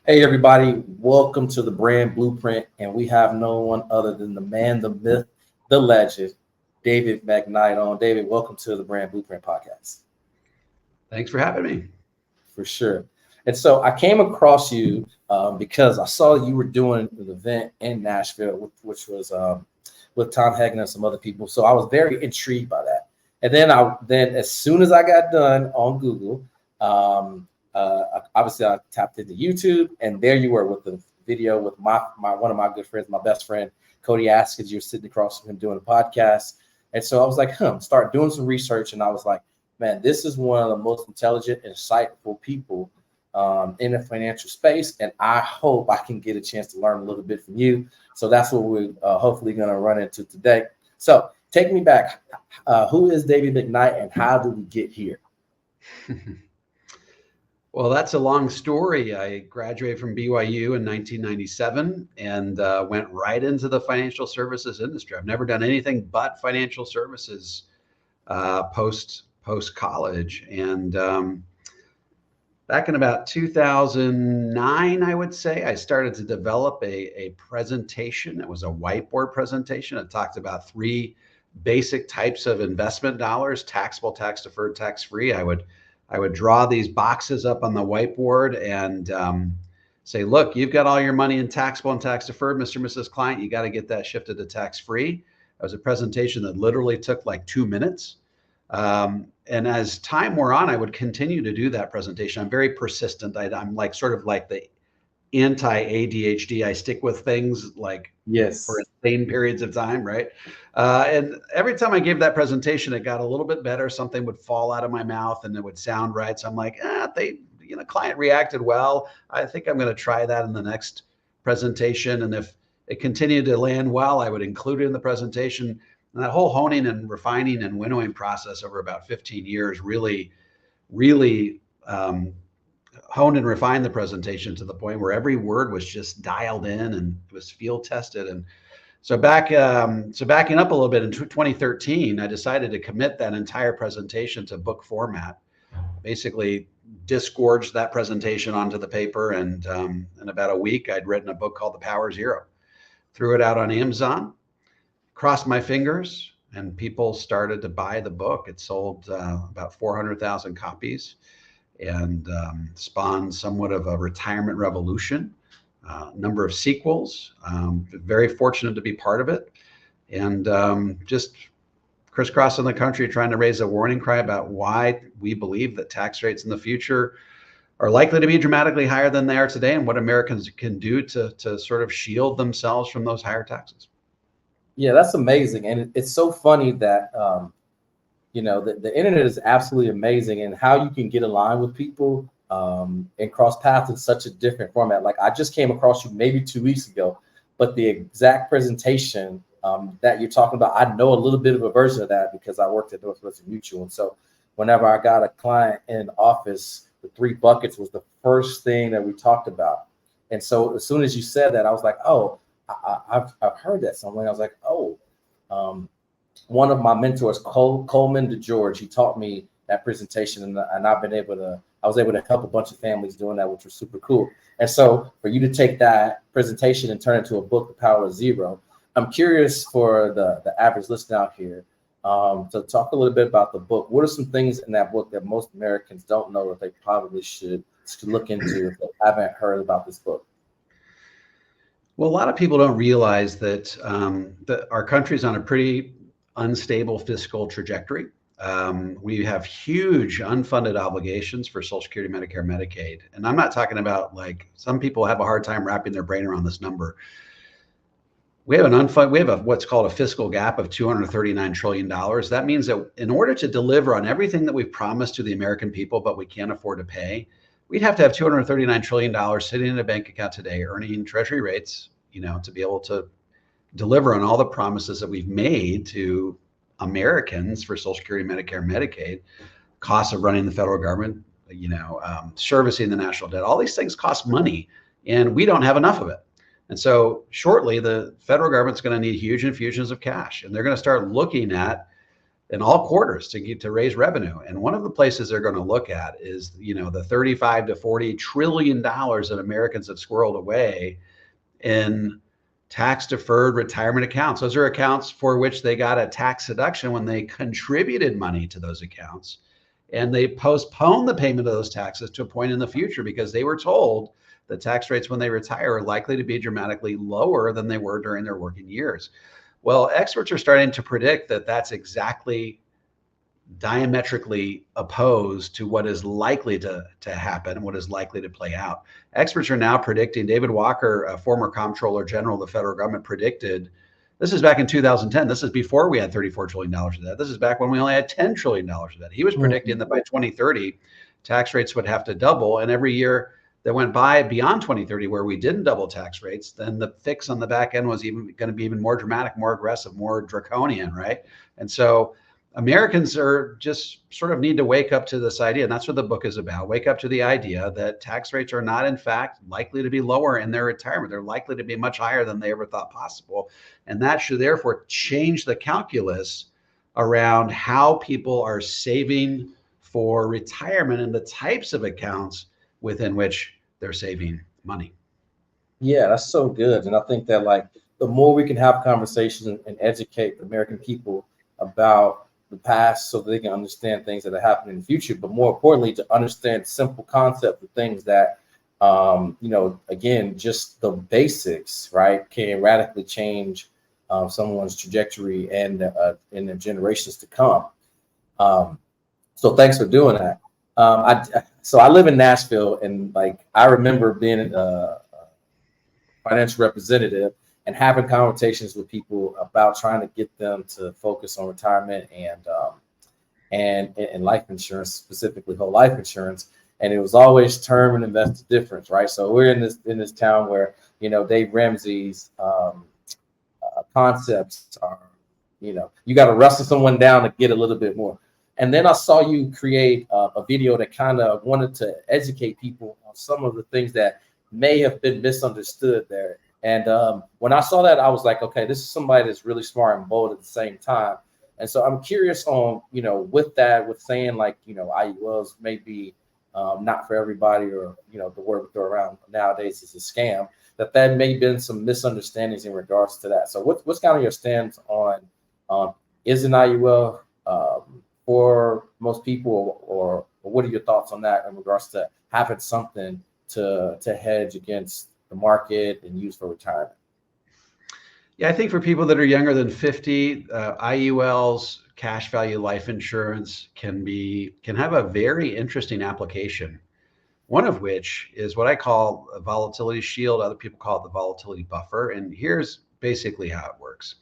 Hey, everybody, welcome to the Brand Blueprint. And we have no one other than the man, the myth, the legend, David Mcknight on. David, welcome to the Brand Blueprint podcast. Thanks for having me. For sure. And so I came across you because I saw you were doing an event in Nashville, which was with Tom Hagen and some other people. So I was very intrigued by that. And then as soon as I got done on Google, obviously I tapped into YouTube, and there you were with the video with my one of my good friends, my best friend, Cody Askins. You were sitting across from him doing a podcast. And so I was like, start doing some research. And I was like, man, this is one of the most intelligent, insightful people in the financial space. And I hope I can get a chance to learn a little bit from you. So that's what we're hopefully going to run into today. So take me back. Who is David Mcknight and how did we get here? Well, that's a long story. I graduated from BYU in 1997 and went right into the financial services industry. I've never done anything but financial services post college. And back in about 2009, I would say, I started to develop a presentation. It was a whiteboard presentation. It talked about three basic types of investment dollars: taxable, tax deferred, tax free. I would draw these boxes up on the whiteboard and say, look, you've got all your money in taxable and tax deferred, Mr. and Mrs. Client. You got to get that shifted to tax free. It was a presentation that literally took like 2 minutes. And as time wore on, I would continue to do that presentation. I'm very persistent. I'm like sort of like the anti-ADHD. I stick with things like for insane periods of time, right? And every time I gave that presentation, it got a little bit better. Something would fall out of my mouth and it would sound right. So I'm like, client reacted well. I think I'm going to try that in the next presentation. And if it continued to land well, I would include it in the presentation. And that whole honing and refining and winnowing process over about 15 years really honed and refined the presentation to the point where every word was just dialed in and it was field tested. And so backing up a little bit in 2013, I decided to commit that entire presentation to book format. Basically disgorged that presentation onto the paper, and in about a week, I'd written a book called The Power Zero. Threw it out on Amazon, crossed my fingers, and people started to buy the book. It sold about 400,000 copies. And spawned somewhat of a retirement revolution, number of sequels. Very fortunate to be part of it, and just crisscrossing the country trying to raise a warning cry about why we believe that tax rates in the future are likely to be dramatically higher than they are today, and what Americans can do to sort of shield themselves from those higher taxes. Yeah, that's amazing. And it's so funny that the internet is absolutely amazing, and how you can get aligned with people and cross paths in such a different format. Like, I just came across you maybe 2 weeks ago, but the exact presentation that you're talking about, I know a little bit of a version of that because I worked at Northwestern Mutual. And so whenever I got a client in the office, the three buckets was the first thing that we talked about. And so as soon as you said that, I was like, oh, I've heard that somewhere. I was like, oh, one of my mentors, Coleman DeGeorge, he taught me that presentation, and I was able to help a bunch of families doing that, which was super cool. And so for you to take that presentation and turn it into a book, The Power of Zero, I'm curious for the average listener out here to talk a little bit about the book. What are some things in that book that most Americans don't know that they probably should look into if they haven't heard about this book? Well, a lot of people don't realize that our country's on a pretty unstable fiscal trajectory. We have huge unfunded obligations for Social Security, Medicare, Medicaid. And I'm not talking about, like, some people have a hard time wrapping their brain around this number. We have what's called a fiscal gap of $239 trillion. That means that in order to deliver on everything that we've promised to the American people, but we can't afford to pay, we'd have to have $239 trillion sitting in a bank account today, earning treasury rates, to be able to deliver on all the promises that we've made to Americans for Social Security, Medicare, Medicaid, costs of running the federal government, servicing the national debt. All these things cost money, and we don't have enough of it. And so shortly, the federal government's going to need huge infusions of cash, and they're going to start looking at in all quarters to raise revenue. And one of the places they're going to look at is, the 35 to 40 trillion dollars that Americans have squirreled away in tax deferred retirement accounts. Those are accounts for which they got a tax deduction when they contributed money to those accounts. And they postponed the payment of those taxes to a point in the future because they were told the tax rates when they retire are likely to be dramatically lower than they were during their working years. Well, experts are starting to predict that that's exactly diametrically opposed to what is likely to happen and what is likely to play out. Experts are now predicting, David Walker, a former comptroller general of the federal government, predicted, this is back in 2010, this is before we had $34 trillion of debt, this is back when we only had $10 trillion of debt. He was predicting that by 2030, tax rates would have to double, and every year that went by beyond 2030 where we didn't double tax rates, then the fix on the back end was even going to be even more dramatic, more aggressive, more draconian, right? And so Americans are just sort of need to wake up to this idea, and that's what the book is about. Wake up to the idea that tax rates are not, in fact, likely to be lower in their retirement. They're likely to be much higher than they ever thought possible. And that should therefore change the calculus around how people are saving for retirement and the types of accounts within which they're saving money. Yeah, that's so good. And I think that like the more we can have conversations and educate the American people about the past so that they can understand things that are happening in the future, but more importantly, to understand simple concepts of things that, again, just the basics, right, can radically change someone's trajectory and in the generations to come. So thanks for doing that. I live in Nashville, and like I remember being a financial representative and having conversations with people about trying to get them to focus on retirement and life insurance, specifically whole life insurance. And it was always term and invested difference, right? So we're in this town where Dave Ramsey's concepts are, you got to wrestle someone down to get a little bit more. And then I saw you create a video that kind of wanted to educate people on some of the things that may have been misunderstood there. And when I saw that, I was like, okay, this is somebody that's really smart and bold at the same time. And so I'm curious on, with saying like, IULs may be not for everybody, or, the word we throw around nowadays is a scam, that may have been some misunderstandings in regards to that. So what's kind of your stance on is an IUL for most people, or what are your thoughts on that in regards to having something to hedge against the market and use for retirement? Yeah, I think for people that are younger than 50, IULs, cash value life insurance, can have a very interesting application. One of which is what I call a volatility shield. Other people call it the volatility buffer. And here's basically how it works.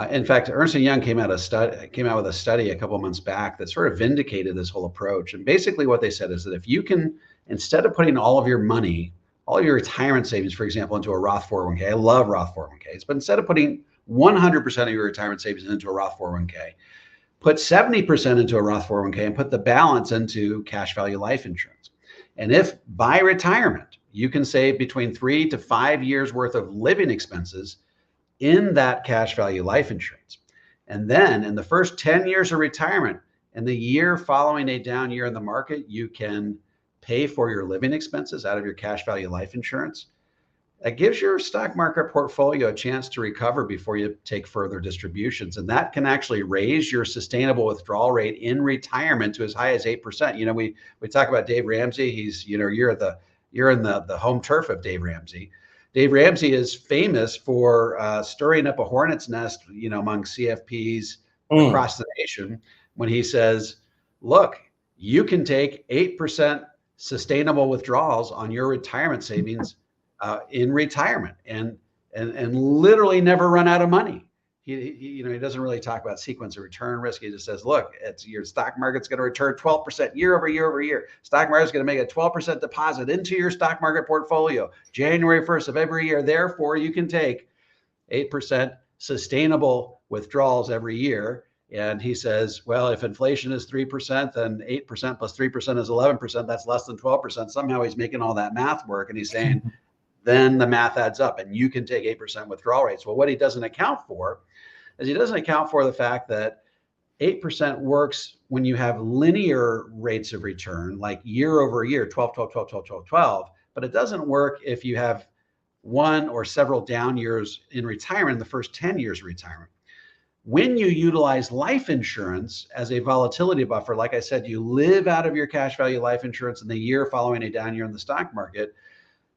In fact, Ernst & Young came out with a study a couple of months back that sort of vindicated this whole approach. And basically what they said is that if you can, instead of putting all of your money, all of your retirement savings, for example, into a Roth 401k, I love Roth 401ks, but instead of putting 100% of your retirement savings into a Roth 401k, put 70% into a Roth 401k and put the balance into cash value life insurance. And if by retirement, you can save between 3 to 5 years worth of living expenses in that cash value life insurance, and then in the first 10 years of retirement and the year following a down year in the market, you can pay for your living expenses out of your cash value life insurance. That gives your stock market portfolio a chance to recover before you take further distributions. And that can actually raise your sustainable withdrawal rate in retirement to as high as 8%. We talk about Dave Ramsey. He's, you're in the home turf of Dave Ramsey. Dave Ramsey is famous for stirring up a hornet's nest, among CFPs across the nation, when he says, look, you can take 8% sustainable withdrawals on your retirement savings in retirement and literally never run out of money. He doesn't really talk about sequence of return risk. He just says, look, your stock market's going to return 12% year over year over year. Stock market's going to make a 12% deposit into your stock market portfolio January 1st of every year. Therefore, you can take 8% sustainable withdrawals every year. And he says, well, if inflation is 3%, then 8% plus 3% is 11%. That's less than 12%. Somehow he's making all that math work. And he's saying, then the math adds up and you can take 8% withdrawal rates. Well, what he doesn't account for is he doesn't account for the fact that 8% works when you have linear rates of return, like year over year, 12, 12, 12, 12, 12, 12. But it doesn't work if you have one or several down years in retirement in the first 10 years of retirement. When you utilize life insurance as a volatility buffer, like I said, you live out of your cash value life insurance in the year following a down year in the stock market,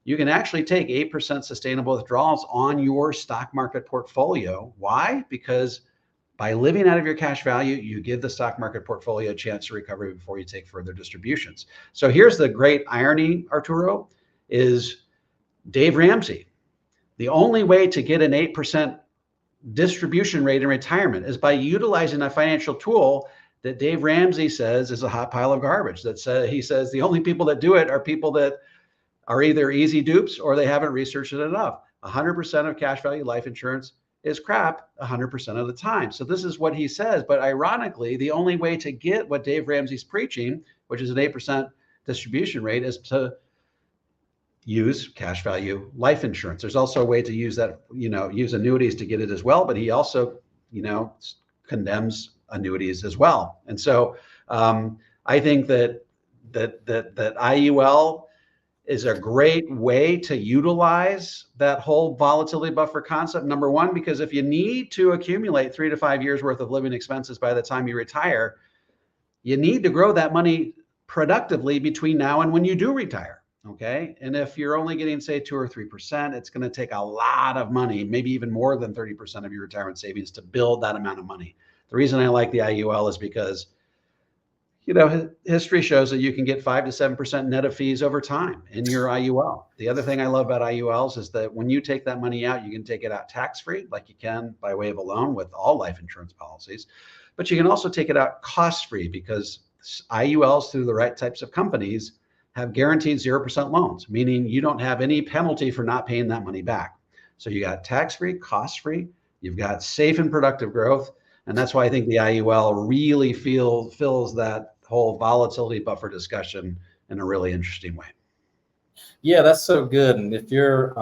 you can actually take 8% sustainable withdrawals on your stock market portfolio. Why? Because by living out of your cash value, you give the stock market portfolio a chance to recover before you take further distributions. So here's the great irony, Arturo, is Dave Ramsey. The only way to get an 8% distribution rate in retirement is by utilizing a financial tool that Dave Ramsey says is a hot pile of garbage. He says the only people that do it are people that are either easy dupes or they haven't researched it enough. 100% of cash value life insurance is crap 100% of the time. So this is what he says. But ironically, the only way to get what Dave Ramsey's preaching, which is an 8% distribution rate, is to use cash value life insurance. There's also a way to use that, use annuities to get it as well. But he also, condemns annuities as well. And so I think that IUL is a great way to utilize that whole volatility buffer concept. Number one, because if you need to accumulate 3 to 5 years worth of living expenses by the time you retire, you need to grow that money productively between now and when you do retire. Okay. And if you're only getting, say, 2 or 3%, it's going to take a lot of money, maybe even more than 30% of your retirement savings to build that amount of money. The reason I like the IUL is because history shows that you can get 5 to 7% net of fees over time in your IUL. The other thing I love about IULs is that when you take that money out, you can take it out tax-free, like you can by way of a loan with all life insurance policies. But you can also take it out cost-free because IULs through the right types of companies have guaranteed 0% loans, meaning you don't have any penalty for not paying that money back. So you got tax-free, cost-free, you've got safe and productive growth. And that's why I think the IUL really fills that whole volatility buffer discussion in a really interesting way. Yeah, that's so good. And if you're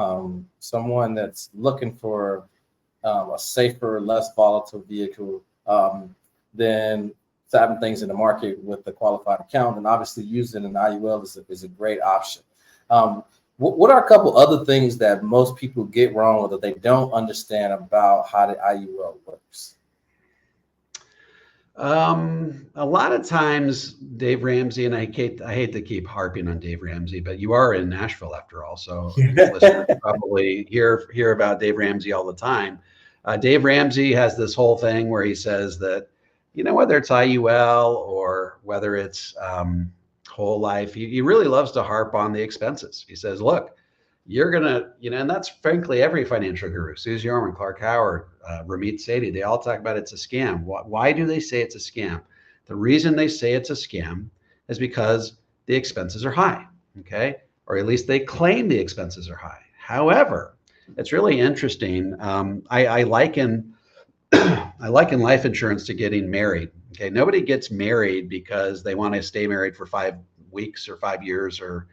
someone that's looking for a safer, less volatile vehicle, then having things in the market with the qualified account, and obviously using an IUL is a great option. What are a couple other things that most people get wrong or that they don't understand about how the IUL works? A lot of times Dave Ramsey, and I hate to keep harping on Dave Ramsey, but you are in Nashville after all, so listeners probably hear about Dave Ramsey all the time. Dave Ramsey has this whole thing where he says that, whether it's IUL or whether it's whole life, he really loves to harp on the expenses. He says, look, you're gonna, and that's frankly every financial guru, Suze Orman, Clark Howard, Ramit Sethi, they all talk about it's a scam. Why do they say it's a scam? The reason they say it's a scam is because the expenses are high, okay? Or at least they claim the expenses are high. However, it's really interesting. I liken life insurance to getting married. Okay, nobody gets married because they want to stay married for 5 weeks or 5 years or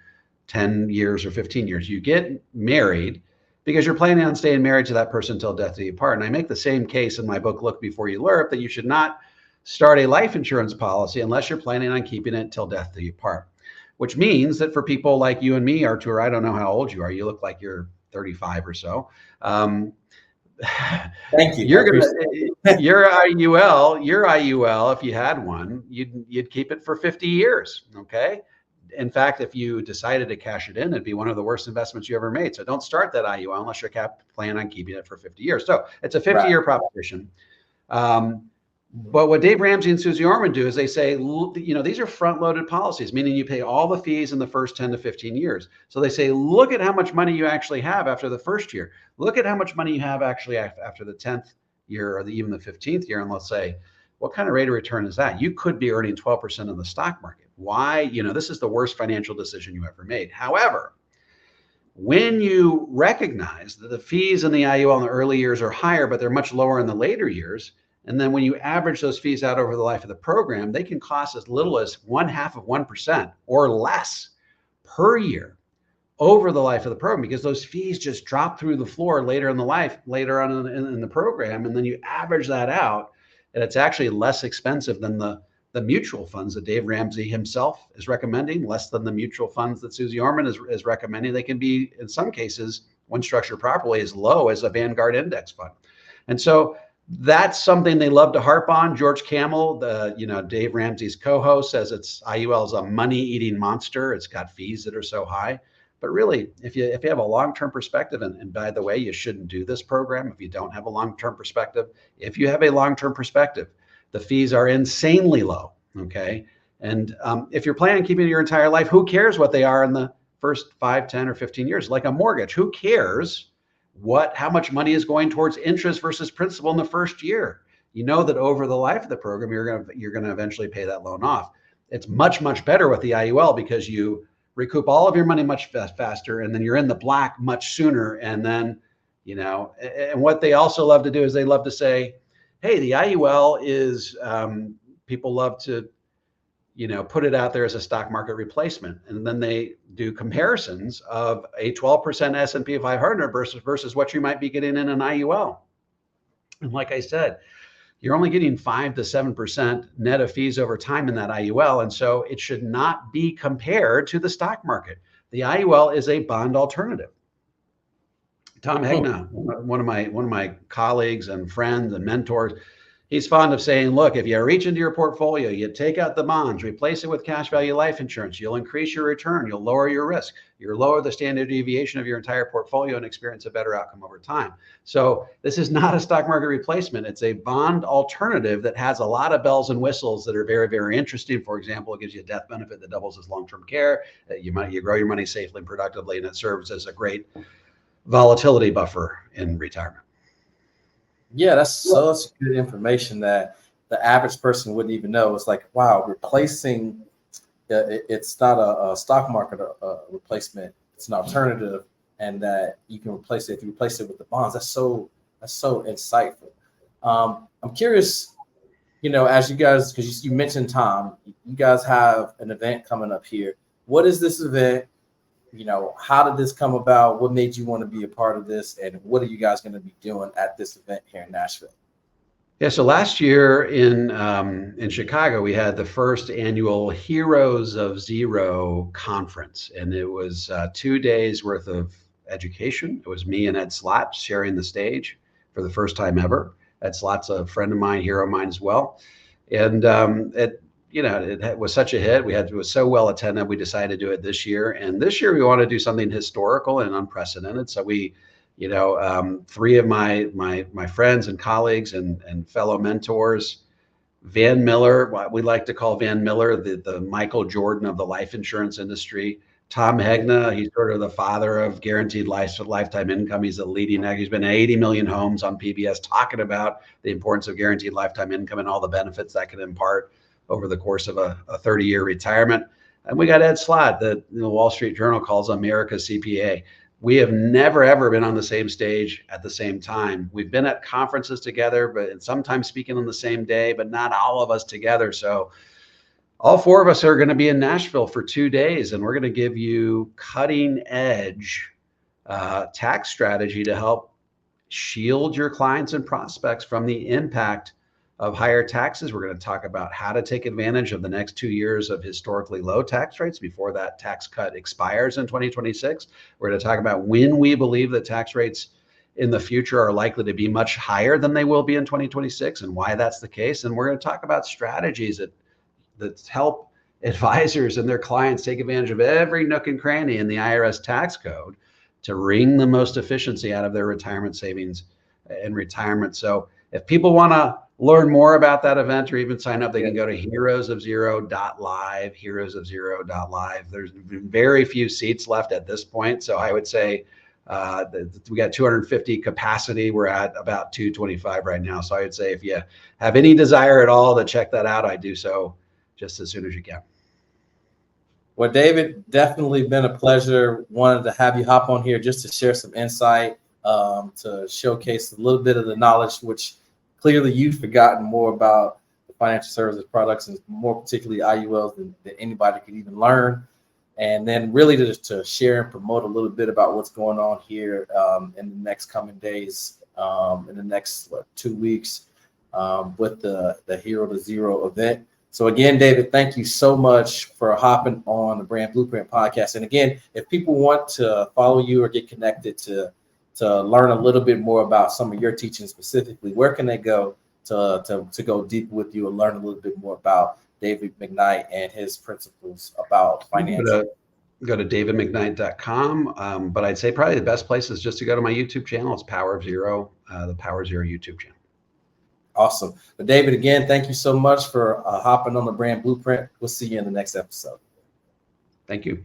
10 years or 15 years. You get married because you're planning on staying married to that person until death do you part. And I make the same case in my book, Look Before You Lerp, that you should not start a life insurance policy unless you're planning on keeping it till death do you part, which means that for people like you and me, Arturo, I don't know how old you are. You look like you're 35 or so. Thank you. Your IUL, if you had one, you'd keep it for 50 years. Okay. In fact, if you decided to cash it in, it'd be one of the worst investments you ever made. So don't start that IUL unless you're planning on keeping it for 50 years. So it's a 50-year proposition. But what Dave Ramsey and Suze Orman do is they say, these are front-loaded policies, meaning you pay all the fees in the first 10 to 15 years. So they say, look at how much money you actually have after the first year. Look at how much money you have actually after the 10th year or even the 15th year. And let's say, what kind of rate of return is that? You could be earning 12% in the stock market. Why? This is the worst financial decision you ever made. However, when you recognize that the fees in the IUL in the early years are higher, but they're much lower in the later years, and then when you average those fees out over the life of the program, they can cost as little as 0.5% or less per year over the life of the program, because those fees just drop through the floor later on in the program. And then you average that out, and it's actually less expensive than the mutual funds that Dave Ramsey himself is recommending, less than the mutual funds that Susie Orman is recommending. They can be, in some cases, when structured properly, as low as a Vanguard index fund. And so that's something they love to harp on. George Kamel, Dave Ramsey's co-host, says IUL is a money-eating monster. It's got fees that are so high. But really, if you have a long-term perspective, and by the way, you shouldn't do this program if you don't have a long-term perspective. If you have a long-term perspective, the fees are insanely low, okay? And if you're planning on keeping it your entire life, who cares what they are in the first 5, 10, or 15 years? Like a mortgage, who cares how much money is going towards interest versus principal in the first year? You know that over the life of the program, you're gonna eventually pay that loan off. It's much, much better with the IUL because you recoup all of your money much faster, and then you're in the black much sooner. And then, and what they also love to do is they love to say, hey, the IUL is, people love to, put it out there as a stock market replacement. And then they do comparisons of a 12% S&P 500 versus what you might be getting in an IUL. And like I said, you're only getting 5 to 7% net of fees over time in that IUL. And so it should not be compared to the stock market. The IUL is a bond alternative. Tom Mcknight, one of my colleagues and friends and mentors, he's fond of saying, look, if you reach into your portfolio, you take out the bonds, replace it with cash value life insurance, you'll increase your return, you'll lower your risk, you'll lower the standard deviation of your entire portfolio and experience a better outcome over time. So this is not a stock market replacement. It's a bond alternative that has a lot of bells and whistles that are very, very interesting. For example, it gives you a death benefit that doubles as long-term care. You grow your money safely and productively, and it serves as a great volatility buffer in retirement. Yeah, that's such good information that the average person wouldn't even know. It's like, wow, replacing, it's not a stock market replacement. It's an alternative, and that you can replace it if you replace it with the bonds. That's so insightful. I'm curious, as you guys, because you mentioned Tom, you guys have an event coming up here. What is this event? How did this come about? What made you want to be a part of this? And what are you guys going to be doing at this event here in Nashville? Yeah, so last year in Chicago, we had the first annual Heroes of Zero conference, and it was 2 days worth of education. It was me and Ed Slott sharing the stage for the first time ever. Ed Slott's a friend of mine, hero of mine as well. And it was such a hit. It was so well attended. We decided to do it this year. And this year we want to do something historical and unprecedented. So we, 3 of my friends and colleagues and fellow mentors, Van Miller, what we like to call Van Miller, the Michael Jordan of the life insurance industry. Tom Mcknight, he's sort of the father of guaranteed lifetime income. He's he's been in 80 million homes on PBS talking about the importance of guaranteed lifetime income and all the benefits that can impart over the course of a 30-year retirement. And we got Ed Slott, that the Wall Street Journal calls America's CPA. We have never, ever been on the same stage at the same time. We've been at conferences together, but sometimes speaking on the same day, but not all of us together. So all 4 of us are going to be in Nashville for 2 days, and we're going to give you cutting edge tax strategy to help shield your clients and prospects from the impact of higher taxes. We're going to talk about how to take advantage of the next 2 years of historically low tax rates before that tax cut expires in 2026. We're going to talk about when we believe that tax rates in the future are likely to be much higher than they will be in 2026 and why that's the case. And we're going to talk about strategies that help advisors and their clients take advantage of every nook and cranny in the IRS tax code to wring the most efficiency out of their retirement savings and retirement. So if people want to learn more about that event or even sign up, they can go to heroesofzero.live, heroesofzero.live. There's very few seats left at this point. So I would say we got 250 capacity. We're at about 225 right now. So I would say if you have any desire at all to check that out, I do so just as soon as you can. Well, David, definitely been a pleasure. Wanted to have you hop on here just to share some insight, to showcase a little bit of the knowledge, which clearly you've forgotten more about the financial services products and more particularly IULs than anybody could even learn. And then really to share and promote a little bit about what's going on here in the next coming days, in the next 2 weeks. with the Hero to Zero event. So again, David, thank you so much for hopping on the Brand Blueprint podcast. And again, if people want to follow you or get connected to learn a little bit more about some of your teaching specifically, where can they go to go deeper with you and learn a little bit more about David Mcknight and his principles about finance? Go to davidmcknight.com. But I'd say probably the best place is just to go to my YouTube channel. It's Power of Zero, the Power of Zero YouTube channel. Awesome. But David, again, thank you so much for hopping on the Brand Blueprint. We'll see you in the next episode. Thank you.